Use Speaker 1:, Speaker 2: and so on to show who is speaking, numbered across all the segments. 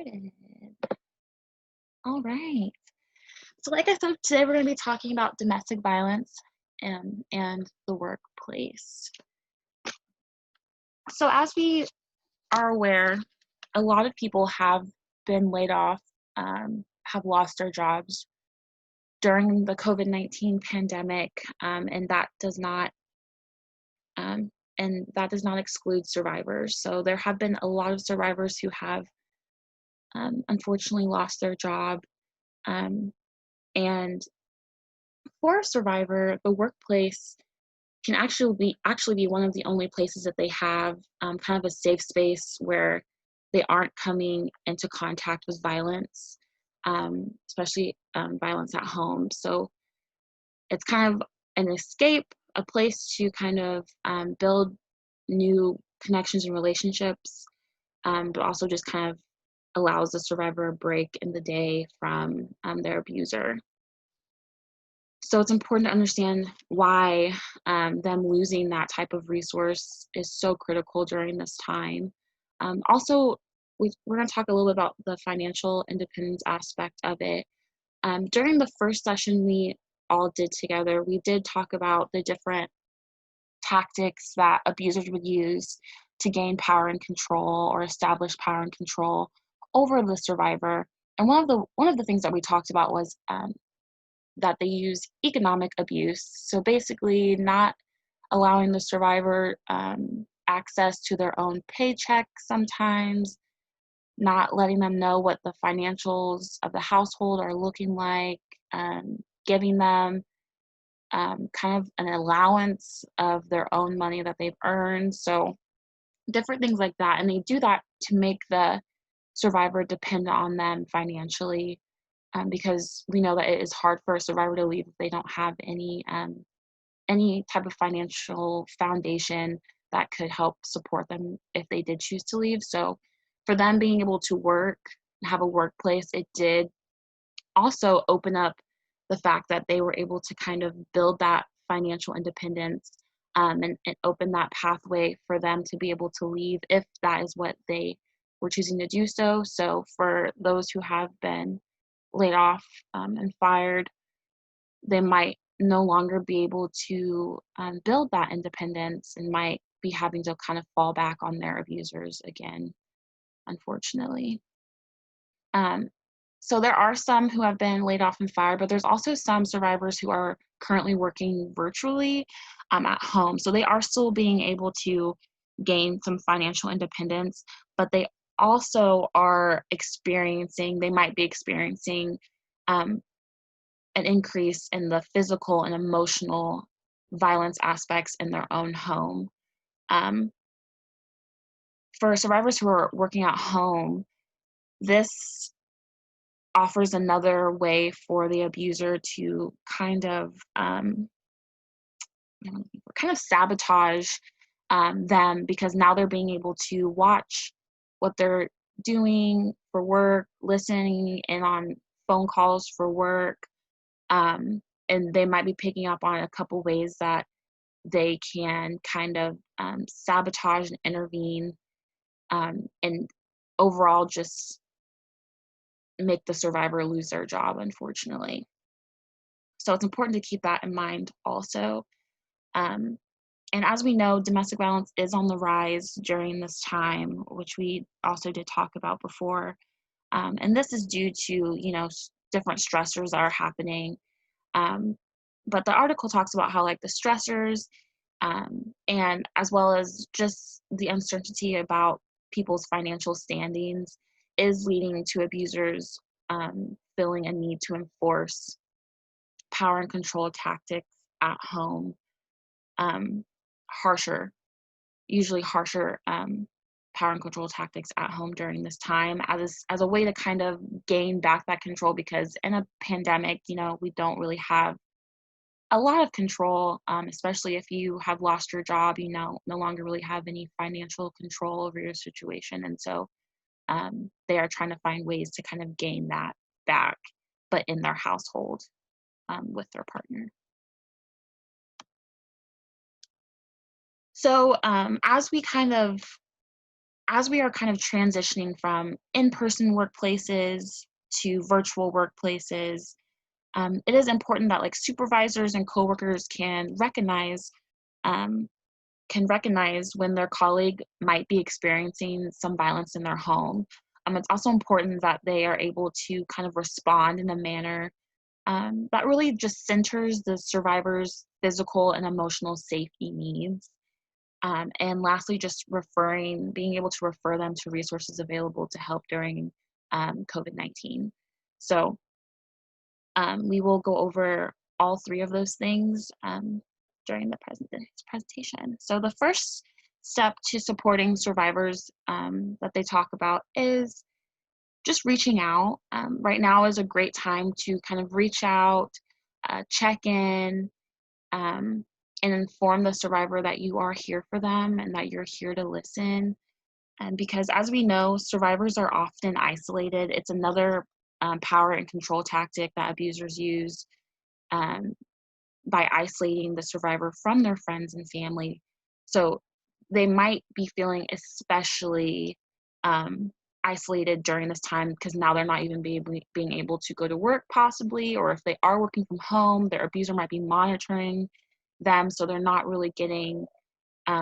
Speaker 1: started. All right. So, like I said, today we're going to be talking about domestic violence and the workplace. So, as we are aware, a lot of people have been laid off, have lost their jobs during the COVID-19 pandemic, um, and that does not exclude survivors. So, there have been a lot of survivors who have unfortunately lost their job. Um, and for a survivor, the workplace can actually be one of the only places that they have kind of a safe space where they aren't coming into contact with violence, especially violence at home. So it's kind of an escape, a place to kind of build new connections and relationships, but also just kind of allows the survivor a break in the day from their abuser. So it's important to understand why them losing that type of resource is so critical during this time. Also, we're going to talk a little bit about the financial independence aspect of it. During the first session we all did together, we did talk about the different tactics that abusers would use to gain power and control or establish power and control over the survivor. And one of the things that we talked about was that they use economic abuse. So basically, not allowing the survivor access to their own paycheck sometimes, not letting them know what the financials of the household are looking like, giving them kind of an allowance of their own money that they've earned. So different things like that. And they do that to make the survivor depend on them financially, because we know that it is hard for a survivor to leave if they don't have any type of financial foundation that could help support them if they did choose to leave. So for them being able to work, have a workplace, it did also open up the fact that they were able to kind of build that financial independence, and open that pathway for them to be able to leave if that is what they were choosing to do so. So for those who have been laid off and fired, they might no longer be able to build that independence and might be having to kind of fall back on their abusers again, unfortunately. Um, so there are some who have been laid off and fired, but there's also some survivors who are currently working virtually at home. So they are still being able to gain some financial independence, but they also they might be experiencing um, an increase in the physical and emotional violence aspects in their own home. Um, for survivors who are working at home, this offers another way for the abuser to kind of sabotage them, because now they're being able to watch what they're doing for work, listening in on phone calls for work, and they might be picking up on a couple ways that they can kind of sabotage and intervene, and overall just make the survivor lose their job, unfortunately. So it's important to keep that in mind also. Um, and as we know, domestic violence is on the rise during this time, which we also did talk about before. And this is due to, different stressors that are happening. Um, but the article talks about how, like, the stressors, and as well as just the uncertainty about people's financial standings is leading to abusers feeling a need to enforce power and control tactics at home, um, harsher, usually harsher power and control tactics at home during this time as a way to kind of gain back that control, because in a pandemic, we don't really have a lot of control, especially if you have lost your job, no longer really have any financial control over your situation. And so they are trying to find ways to kind of gain that back, but in their household, with their partner. So as we kind of as we are kind of transitioning from in-person workplaces to virtual workplaces, it is important that like supervisors and coworkers um, can recognize when their colleague might be experiencing some violence in their home. It's also important that they are able to kind of respond in a manner that really just centers the survivor's physical and emotional safety needs. And lastly, just being able to refer them to resources available to help during COVID-19. So we will go over all three of those things during the presentation. So the first step to supporting survivors that they talk about is just reaching out. Right now is a great time to kind of reach out, check in, and inform the survivor that you are here for them and that you're here to listen. And because as we know, survivors are often isolated. It's another power and control tactic that abusers use um, by isolating the survivor from their friends and family. So they might be feeling especially um, isolated during this time because now they're not even being able to go to work possibly, or if they are working from home, their abuser might be monitoring them, so they're not really getting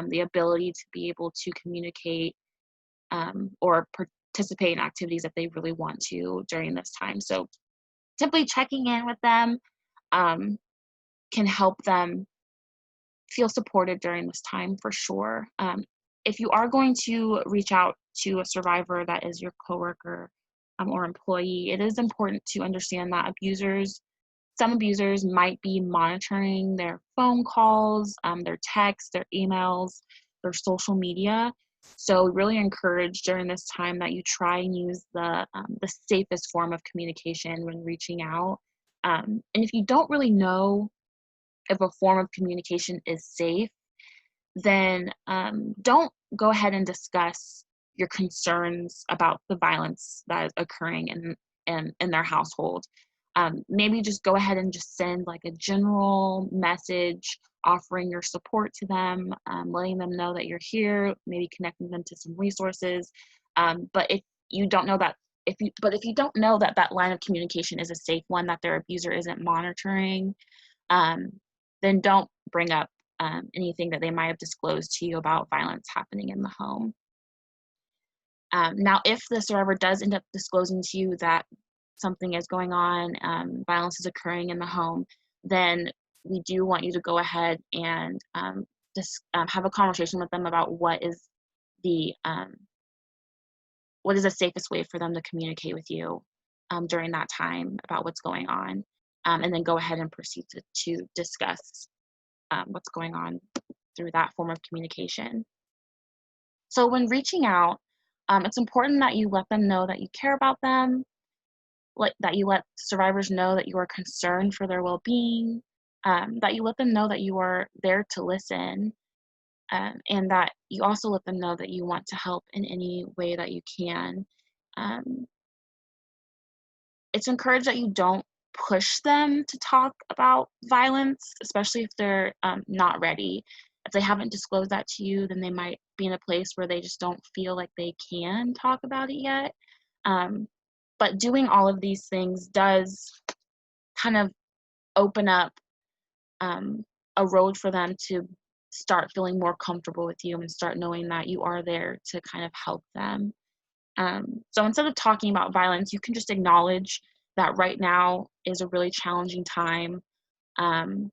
Speaker 1: the ability to be able to communicate or participate in activities that they really want to during this time. So simply checking in with them um, can help them feel supported during this time for sure. If you are going to reach out to a survivor that is your coworker or employee, it is important to understand that some abusers might be monitoring their phone calls, their texts, their emails, their social media. So we really encourage during this time that you try and use the safest form of communication when reaching out. And if you don't really know if a form of communication is safe, then don't go ahead and discuss your concerns about the violence that is occurring in their household. Maybe just go ahead and just send like a general message offering your support to them, letting them know that you're here, maybe connecting them to some resources. But if you don't know that, if you don't know that that line of communication is a safe one, that their abuser isn't monitoring, um, then don't bring up anything that they might have disclosed to you about violence happening in the home. Now, if the survivor does end up disclosing to you that something is going on, violence is occurring in the home, then we do want you to go ahead and just have a conversation with them about the what is the safest way for them to communicate with you during that time about what's going on, and then go ahead and proceed to discuss what's going on through that form of communication. So when reaching out, it's important that you let them know that you care about them, that you let survivors know that you are concerned for their well-being, that you let them know that you are there to listen, and that you also let them know that you want to help in any way that you can. Um, it's encouraged that you don't push them to talk about violence, especially if they're not ready. If they haven't disclosed that to you, then they might be in a place where they just don't feel like they can talk about it yet. Um, but doing all of these things does kind of open up um, a road for them to start feeling more comfortable with you and start knowing that you are there to kind of help them. So instead of talking about violence, you can just acknowledge that right now is a really challenging time, um,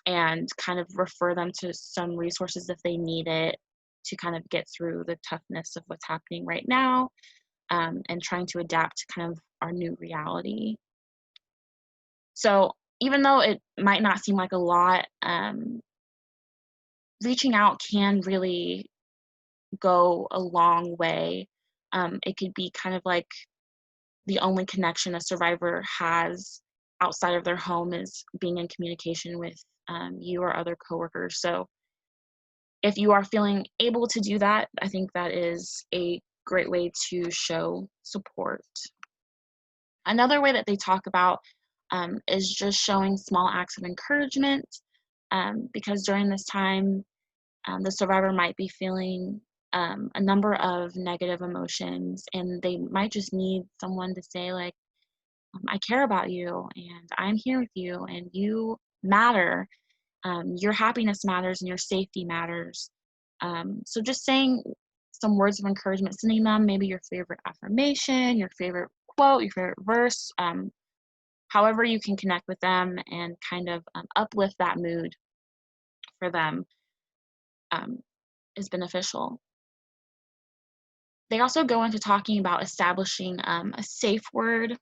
Speaker 1: and kind of refer them to some resources if they need it to kind of get through the toughness of what's happening right now, and trying to adapt to kind of our new reality. So even though it might not seem like a lot, reaching out can really go a long way. It could be kind of like the only connection a survivor has outside of their home is being in communication with you or other coworkers. So if you are feeling able to do that, I think that is a great way to show support. Another way that they talk about is just showing small acts of encouragement, because during this time, the survivor might be feeling a number of negative emotions, and they might just need someone to say, like, I care about you, and I'm here with you, and you matter. Your happiness matters, and your safety matters. So just saying some words of encouragement, sending them maybe your favorite affirmation, your favorite quote, your favorite verse, however you can connect with them and kind of uplift that mood for them, um, is beneficial. They also go into talking about establishing a safe word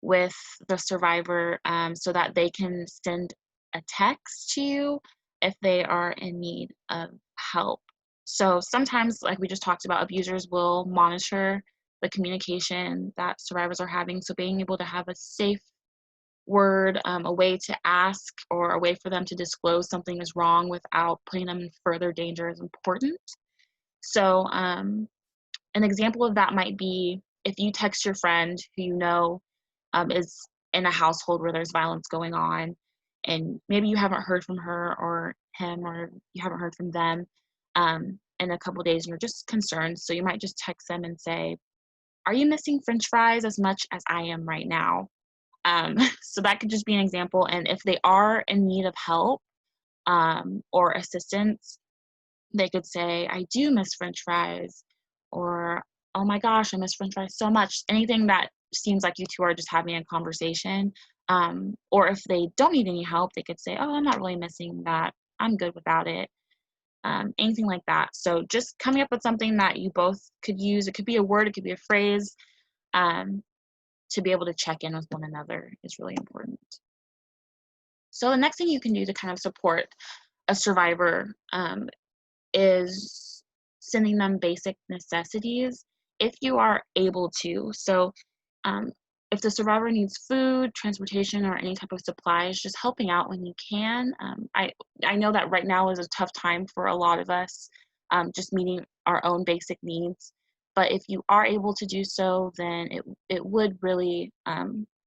Speaker 1: with the survivor, so that they can send a text to you if they are in need of help. So sometimes, like we just talked about, abusers will monitor the communication that survivors are having. So being able to have a safe word, a way to ask, or a way for them to disclose something is wrong without putting them in further danger is important. So an example of that might be if you text your friend who you know is in a household where there's violence going on, and maybe you haven't heard from her or him, or you haven't heard from them in a couple days, and you're just concerned. So you might just text them and say, "Are you missing French fries as much as I am right now?" So that could just be an example. And if they are in need of help or assistance, they could say, "I do miss French fries," or, "Oh my gosh, I miss French fries so much." Anything that seems like you two are just having a conversation. Or if they don't need any help, they could say, "Oh, I'm not really missing that. I'm good without it." Anything like that. So just coming up with something that you both could use. It could be a word, it could be a phrase, um, to be able to check in with one another is really important. So the next thing you can do to kind of support a survivor, is sending them basic necessities if you are able to. So, um, if the survivor needs food, transportation, or any type of supplies, just helping out when you can. I know that right now is a tough time for a lot of us, just meeting our own basic needs. But if you are able to do so, then it would really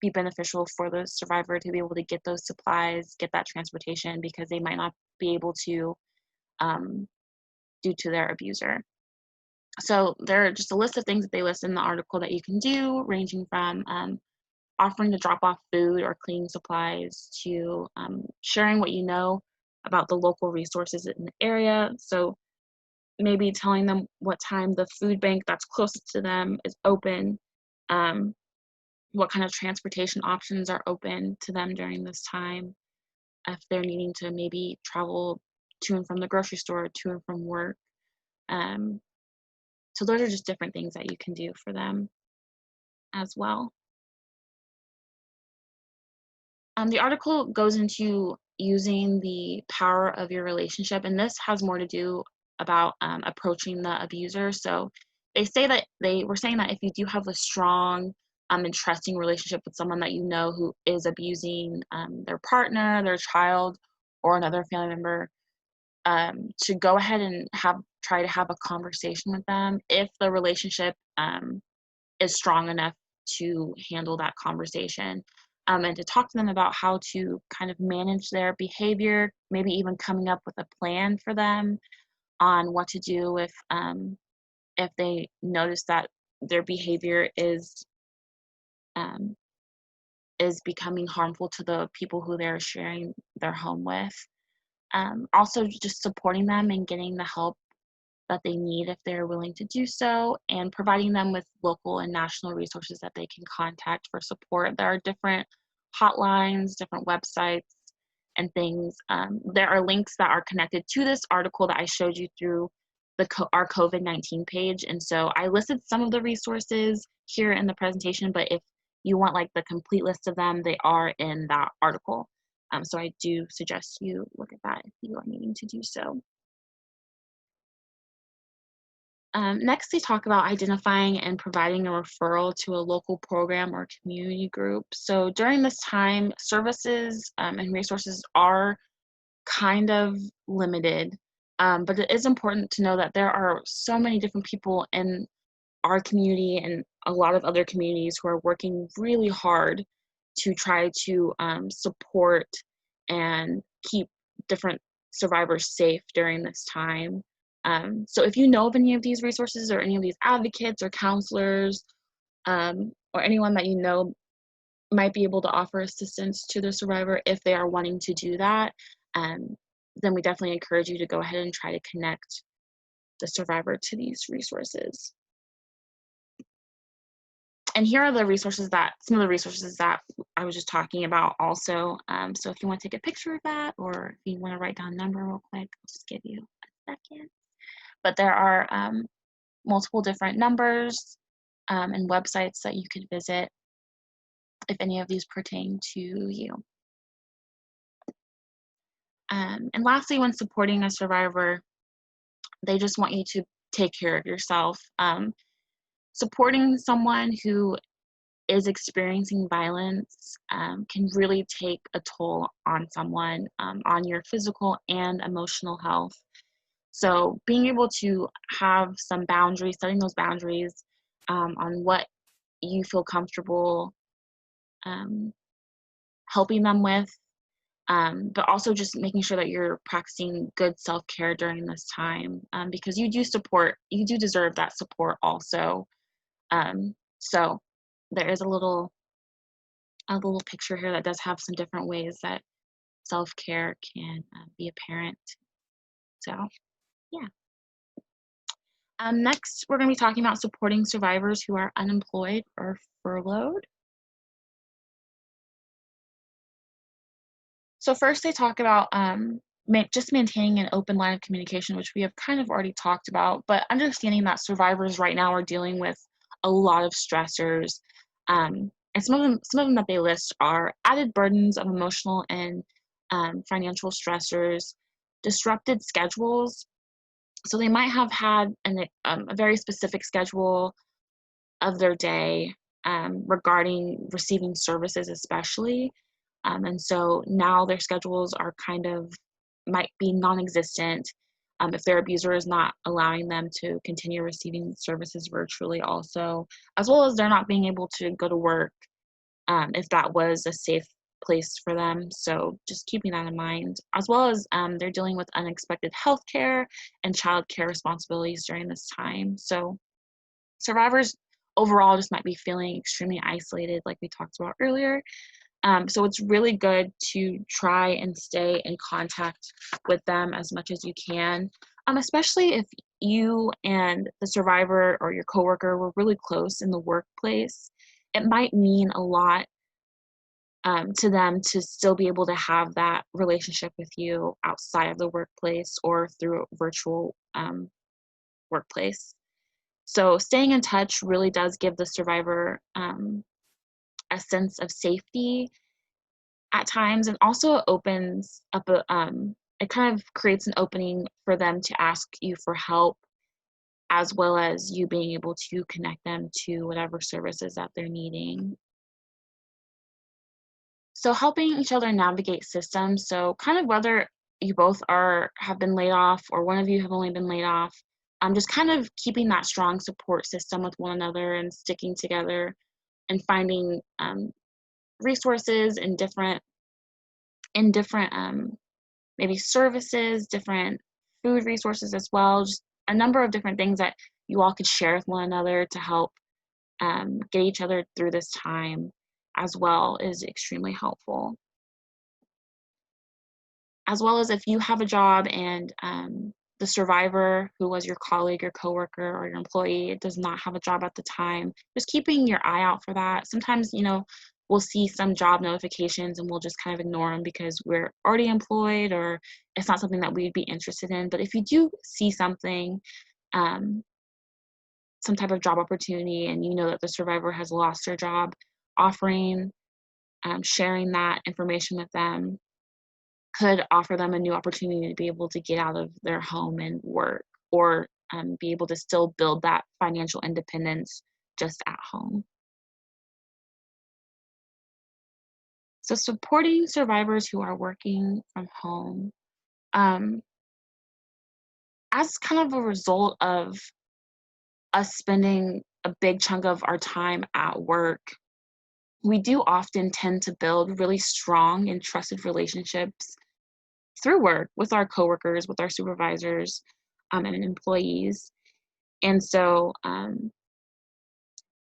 Speaker 1: be beneficial for the survivor to be able to get those supplies, get that transportation, because they might not be able to, um, due to their abuser. So there are just a list of things that they list in the article that you can do, ranging from offering to drop off food or cleaning supplies to sharing what you know about the local resources in the area. So maybe telling them what time the food bank that's closest to them is open, um, what kind of transportation options are open to them during this time, if they're needing to maybe travel to and from the grocery store, to and from work. Um, So those are just different things that you can do for them as well. The article goes into using the power of your relationship, and this has more to do about approaching the abuser. So they were saying that if you do have a strong and trusting relationship with someone that you know who is abusing their partner, their child, or another family member, to go ahead and try to have a conversation with them if the relationship is strong enough to handle that conversation, and to talk to them about how to kind of manage their behavior, maybe even coming up with a plan for them on what to do if they notice that their behavior um, is becoming harmful to the people who they're sharing their home with. Also, just supporting them and getting the help that they need if they're willing to do so, and providing them with local and national resources that they can contact for support. There are different hotlines, different websites, and things. There are links that are connected to this article that I showed you through our COVID-19 page. And so I listed some of the resources here in the presentation, but if you want like the complete list of them, they are in that article. So I do suggest you look at that if you are needing to do so. Next, they talk about identifying and providing a referral to a local program or community group. So during this time, services and resources are kind of limited, but it is important to know that there are so many different people in our community and a lot of other communities who are working really hard to try to support and keep different survivors safe during this time. So if you know of any of these resources or any of these advocates or counselors, or anyone that you know might be able to offer assistance to the survivor if they are wanting to do that, um, then we definitely encourage you to go ahead and try to connect the survivor to these resources. And here are some of the resources that I was just talking about also. So if you want to take a picture of that, or if you want to write down a number real quick, I'll just give you a second. But there are multiple different numbers and websites that you could visit if any of these pertain to you. And lastly, when supporting a survivor, they just want you to take care of yourself. Supporting someone who is experiencing violence can really take a toll on someone, on your physical and emotional health. So being able to have some boundaries, setting those boundaries on what you feel comfortable helping them with, but also just making sure that you're practicing good self-care during this time, because you do deserve that support also. So there is a little picture here that does have some different ways that self-care can be apparent. So yeah. Next, we're going to be talking about supporting survivors who are unemployed or furloughed. So first they talk about just maintaining an open line of communication, which we have kind of already talked about, but understanding that survivors right now are dealing with a lot of stressors. And some of them that they list are added burdens of emotional and financial stressors, disrupted schedules. So they might have had a very specific schedule of their day regarding receiving services especially. And so now their schedules are might be non-existent if their abuser is not allowing them to continue receiving services virtually also, as well as they're not being able to go to work if that was a safe place for them. So just keeping that in mind, as well as they're dealing with unexpected health care and child care responsibilities during this time. So survivors overall just might be feeling extremely isolated, like we talked about earlier. So it's really good to try and stay in contact with them as much as you can, especially if you and the survivor or your coworker were really close in the workplace. It might mean a lot to them to still be able to have that relationship with you outside of the workplace or through a virtual workplace. So staying in touch really does give the survivor a sense of safety at times, and also opens up it kind of creates an opening for them to ask you for help, as well as you being able to connect them to whatever services that they're needing. So helping each other navigate systems. So kind of whether you both have been laid off or one of you have only been laid off, just kind of keeping that strong support system with one another and sticking together and finding resources in different maybe services, different food resources as well, just a number of different things that you all could share with one another to help get each other through this time as well is extremely helpful. As well as if you have a job and the survivor who was your colleague or coworker or your employee does not have a job at the time, just keeping your eye out for that. Sometimes, we'll see some job notifications and we'll just kind of ignore them because we're already employed or it's not something that we'd be interested in. But if you do see something, some type of job opportunity, and you know that the survivor has lost their job, offering, sharing that information with them could offer them a new opportunity to be able to get out of their home and work, or be able to still build that financial independence just at home. So supporting survivors who are working from home, as kind of a result of us spending a big chunk of our time at work, we do often tend to build really strong and trusted relationships through work with our coworkers, with our supervisors, and employees. And so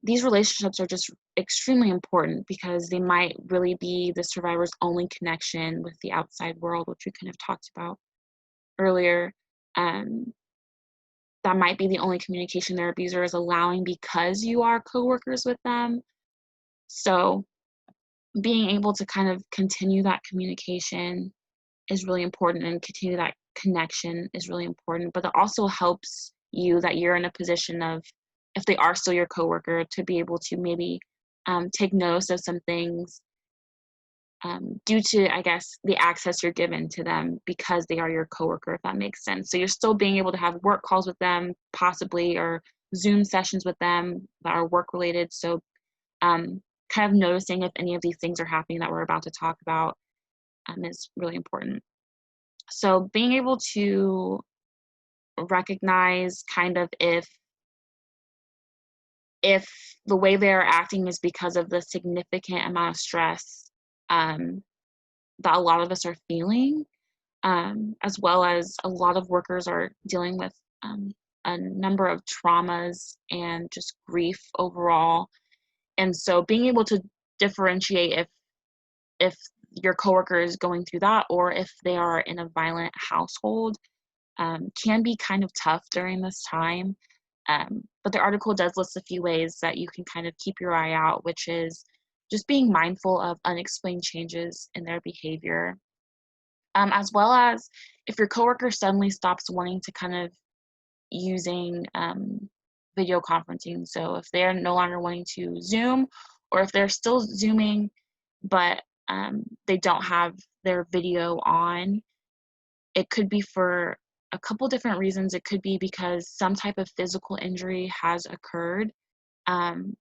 Speaker 1: these relationships are just extremely important because they might really be the survivor's only connection with the outside world, which we kind of talked about earlier. Um, that might be the only communication their abuser is allowing because you are coworkers with them. So being able to kind of continue that communication is really important, and continue that connection is really important. But it also helps you that you're in a position of, if they are still your coworker, to be able to maybe take notice of some things due to, I guess, the access you're given to them because they are your coworker, if that makes sense. So you're still being able to have work calls with them, possibly, or Zoom sessions with them that are work related. So kind of noticing if any of these things are happening that we're about to talk about is really important. So being able to recognize kind of if the way they're acting is because of the significant amount of stress that a lot of us are feeling, as well as a lot of workers are dealing with a number of traumas and just grief overall. And so being able to differentiate if your coworker is going through that or if they are in a violent household can be kind of tough during this time. But the article does list a few ways that you can kind of keep your eye out, which is just being mindful of unexplained changes in their behavior, as well as if your coworker suddenly stops wanting to kind of using video conferencing. So if they're no longer wanting to Zoom, or if they're still Zooming, but they don't have their video on, it could be for a couple different reasons. It could be because some type of physical injury has occurred, and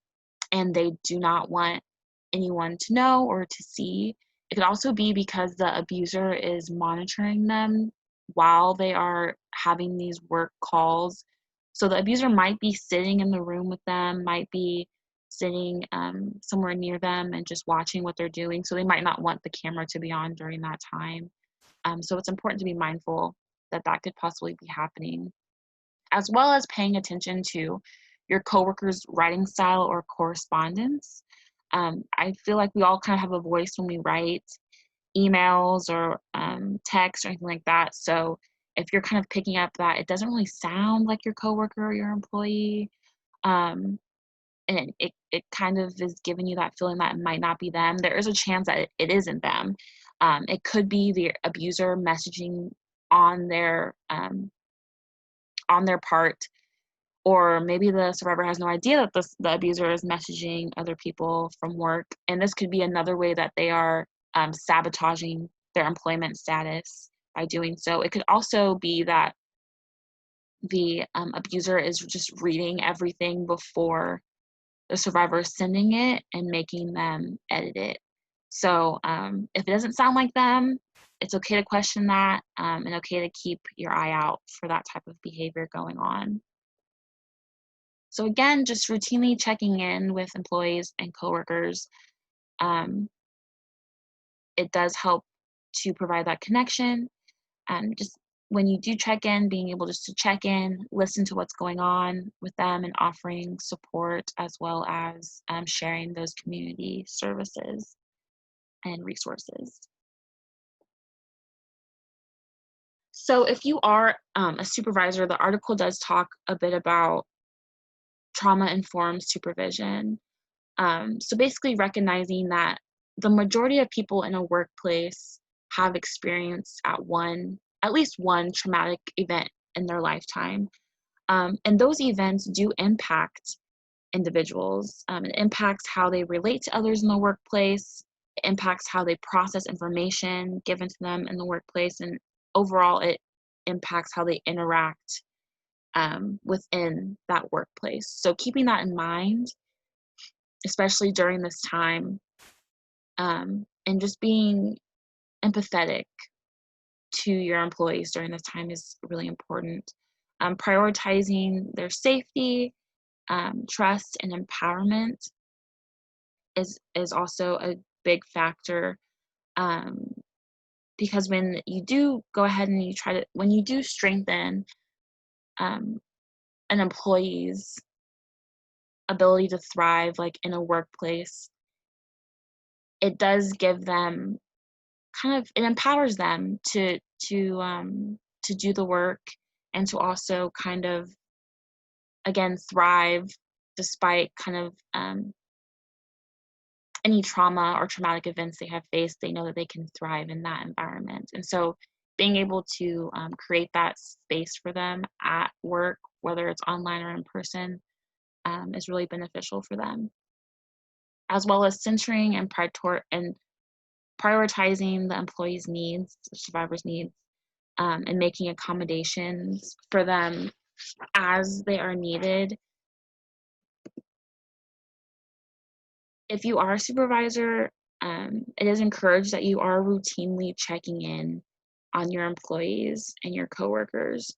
Speaker 1: they do not want anyone to know or to see. It could also be because the abuser is monitoring them while they are having these work calls. So the abuser might be sitting in the room with them, might be sitting somewhere near them and just watching what they're doing. So they might not want the camera to be on during that time. So it's important to be mindful that that could possibly be happening, as well as paying attention to your coworker's writing style or correspondence. I feel like we all kind of have a voice when we write emails or text or anything like that. So if you're kind of picking up that it doesn't really sound like your coworker or your employee, and it kind of is giving you that feeling that it might not be them, there is a chance that it isn't them. It could be the abuser messaging on their part, or maybe the survivor has no idea that the abuser is messaging other people from work, and this could be another way that they are sabotaging their employment status by doing so. It could also be that the abuser is just reading everything before the survivor is sending it and making them edit it. So if it doesn't sound like them, it's okay to question that, and okay to keep your eye out for that type of behavior going on. So again, just routinely checking in with employees and coworkers. It does help to provide that connection. Just when you do check in, being able just to check in, listen to what's going on with them, and offering support, as well as sharing those community services and resources. So if you are a supervisor, the article does talk a bit about trauma-informed supervision. So basically recognizing that the majority of people in a workplace have experienced at least one traumatic event in their lifetime. And those events do impact individuals. It impacts how they relate to others in the workplace. It impacts how they process information given to them in the workplace. And overall, it impacts how they interact within that workplace. So keeping that in mind, especially during this time, and just being empathetic to your employees during this time is really important. Prioritizing their safety, trust, and empowerment is also a big factor. because when you do go ahead and when you do strengthen um, an employee's ability to thrive, like in a workplace, it does give them it empowers them to do the work and to also kind of again thrive despite any trauma or traumatic events they have faced. They know that they can thrive in that environment, and so being able to create that space for them at work, whether it's online or in person, is really beneficial for them, as well as centering and prioritizing the employee's needs, the survivor's needs, and making accommodations for them as they are needed. If you are a supervisor, it is encouraged that you are routinely checking in on your employees and your coworkers,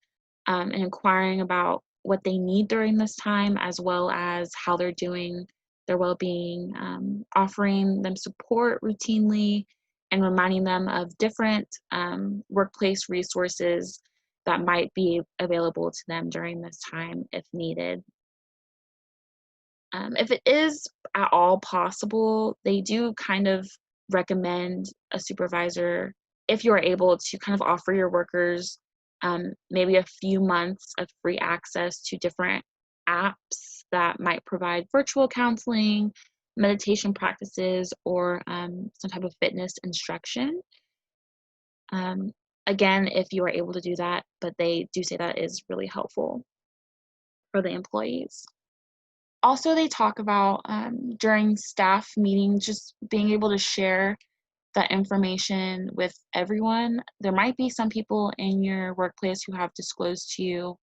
Speaker 1: and inquiring about what they need during this time, as well as how they're doing, their well-being, offering them support routinely, and reminding them of different workplace resources that might be available to them during this time if needed. If it is at all possible, they do kind of recommend a supervisor, if you are able to kind of offer your workers maybe a few months of free access to different apps that might provide virtual counseling, meditation practices, or some type of fitness instruction. Um, Again, if you are able to do that, but they do say that is really helpful for the employees. Also, they talk about during staff meetings, just being able to share that information with everyone. There might be some people in your workplace who have disclosed to you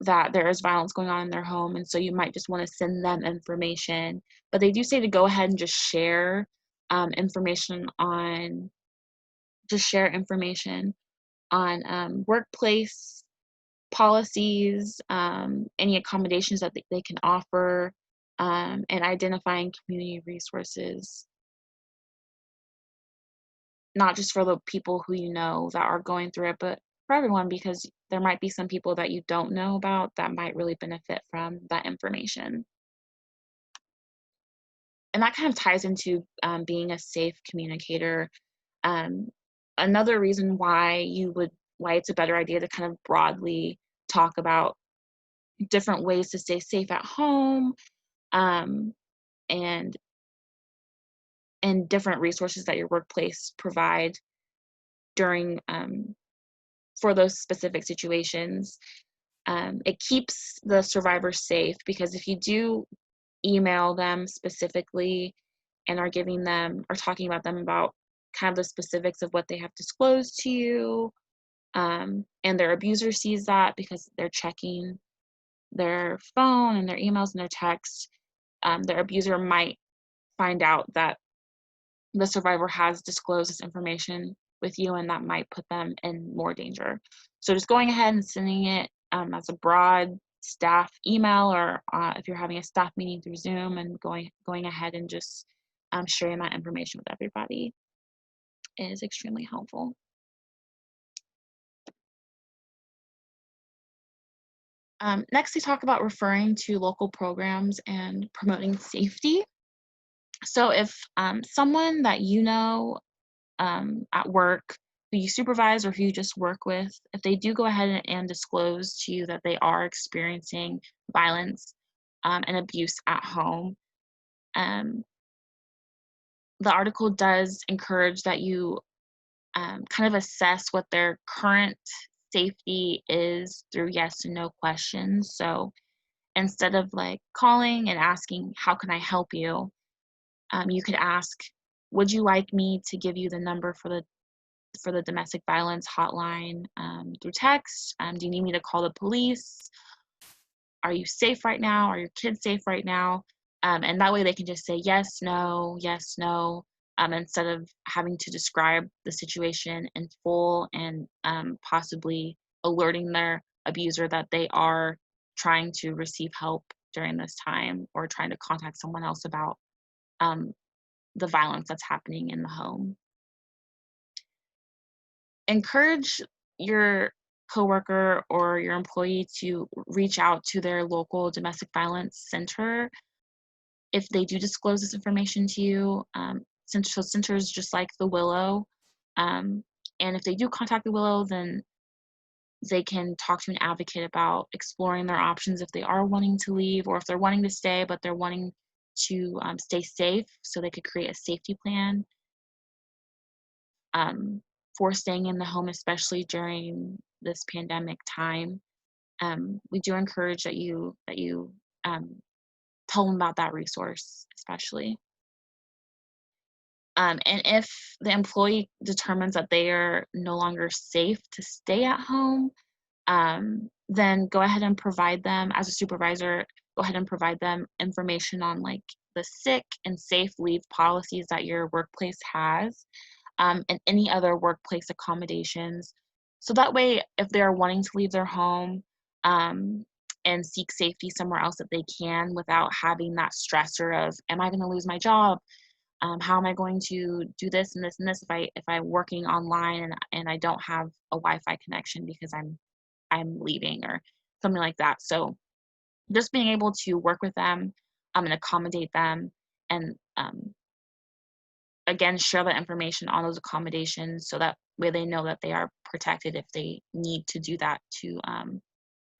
Speaker 1: that there is violence going on in their home, and so you might just want to send them information. But they do say to go ahead and just share information on, workplace policies, any accommodations that they can offer, and identifying community resources, not just for the people who you know that are going through it, but for everyone, because there might be some people that you don't know about that might really benefit from that information. And that kind of ties into being a safe communicator. Um, Another reason why it's a better idea to kind of broadly talk about different ways to stay safe at home, um, and different resources that your workplace provide during for those specific situations. It keeps the survivor safe, because if you do email them specifically and are giving them or talking about them about kind of the specifics of what they have disclosed to you, and their abuser sees that because they're checking their phone and their emails and their texts, their abuser might find out that the survivor has disclosed this information with you, and that might put them in more danger. So just going ahead and sending it as a broad staff email, or if you're having a staff meeting through Zoom, and going ahead and just sharing that information with everybody is extremely helpful. Next, they talk about referring to local programs and promoting safety. So if someone that you know at work, who you supervise or who you just work with, if they do go ahead and disclose to you that they are experiencing violence and abuse at home, um, the article does encourage that you kind of assess what their current safety is through yes and no questions. So instead of like calling and asking, "How can I help you?" You could ask, "Would you like me to give you the number for the domestic violence hotline through text? Do you need me to call the police? Are you safe right now? Are your kids safe right now?" And that way they can just say yes, no, instead of having to describe the situation in full, and possibly alerting their abuser that they are trying to receive help during this time, or trying to contact someone else about um, the violence that's happening in the home. encourage your coworker or your employee to reach out to their local domestic violence center if they do disclose this information to you. Centers just like the Willow, um, and if they do contact the Willow, then they can talk to an advocate about exploring their options if they are wanting to leave, or if they're wanting to stay but they're wanting to stay safe, so they could create a safety plan um, for staying in the home, especially during this pandemic time. We do encourage that you um, tell them about that resource, especially. And if the employee determines that they are no longer safe to stay at home, then go ahead and provide them, as a supervisor, go ahead and provide them information on like the sick and safe leave policies that your workplace has, and any other workplace accommodations. So that way, if they're wanting to leave their home um, and seek safety somewhere else, that they can without having that stressor of, am I going to lose my job? How am I going to do this and this and this if I'm working online and I don't have a Wi-Fi connection because I'm leaving or something like that. So just being able to work with them and accommodate them, and again, share that information on those accommodations so that way they know that they are protected if they need to do that to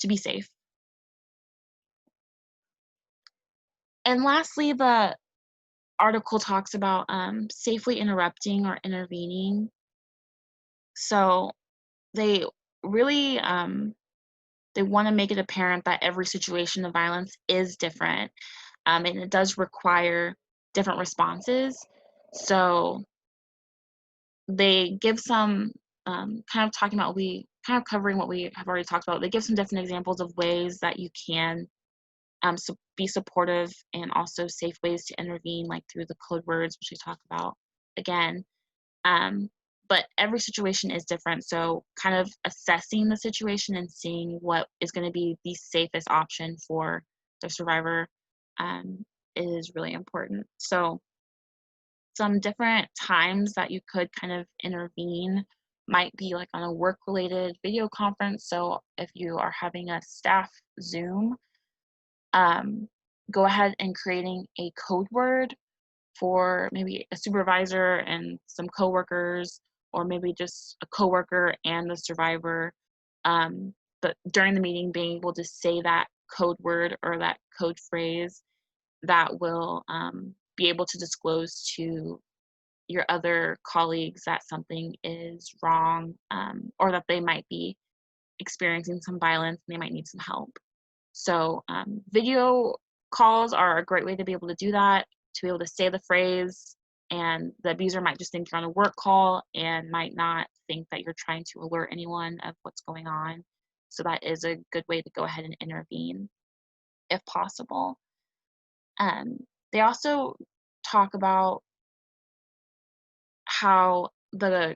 Speaker 1: be safe. And lastly, the article talks about safely interrupting or intervening. So they really they want to make it apparent that every situation of violence is different, and it does require different responses. So they give some kind of talking about we kind of covering what we have already talked about. They give some different examples of ways that you can be supportive, and also safe ways to intervene, like through the code words, which we talked about again. Um, but every situation is different, so kind of assessing the situation and seeing what is going to be the safest option for the survivor is really important. So some different times that you could kind of intervene might be like on a work-related video conference. So if you are having a staff Zoom, um, go ahead and creating a code word for maybe a supervisor and some coworkers, or maybe just a coworker and the survivor. But during the meeting, being able to say that code word or that code phrase that will be able to disclose to your other colleagues that something is wrong, or that they might be experiencing some violence and they might need some help. So video calls are a great way to be able to do that, to be able to say the phrase, and the abuser might just think you're on a work call and might not think that you're trying to alert anyone of what's going on. So that is a good way to go ahead and intervene if possible. Um, they also talk about how the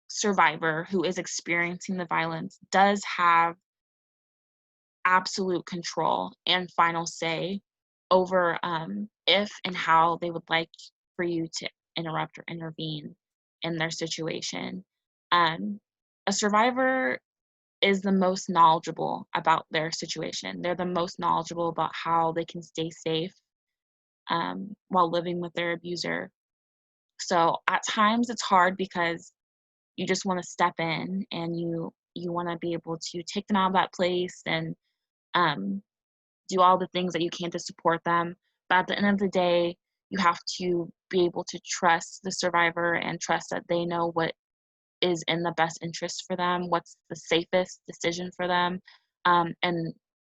Speaker 1: survivor who is experiencing the violence does have absolute control and final say over if and how they would like for you to interrupt or intervene in their situation. Um, a survivor is the most knowledgeable about their situation. They're the most knowledgeable about how they can stay safe while living with their abuser. So at times it's hard because you just want to step in and you want to be able to take them out of that place and um, do all the things that you can to support them. But at the end of the day, you have to be able to trust the survivor and trust that they know what is in the best interest for them, what's the safest decision for them, and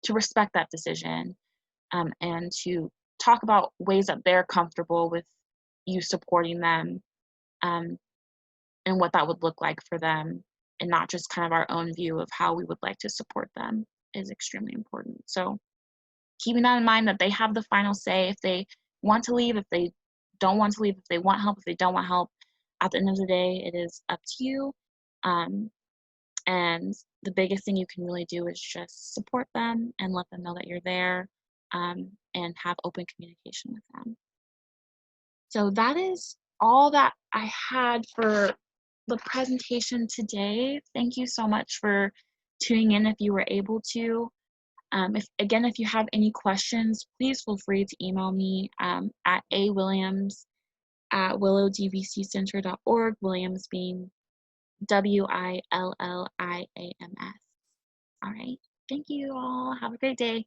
Speaker 1: to respect that decision, and to talk about ways that they're comfortable with you supporting them, um, and what that would look like for them, and not just kind of our own view of how we would like to support them is extremely important. So keeping that in mind, that they have the final say if they want to leave, if they don't want to leave, if they want help, if they don't want help. At the end of the day, it is up to you. Um, and the biggest thing you can really do is just support them and let them know that you're there, and have open communication with them. So that is all that I had for the presentation today. Thank you so much for tuning in if you were able to. If you have any questions, please feel free to email me at awilliams@willowdvccenter.org, Williams being WILLIAMS. All right. Thank you all. Have a great day.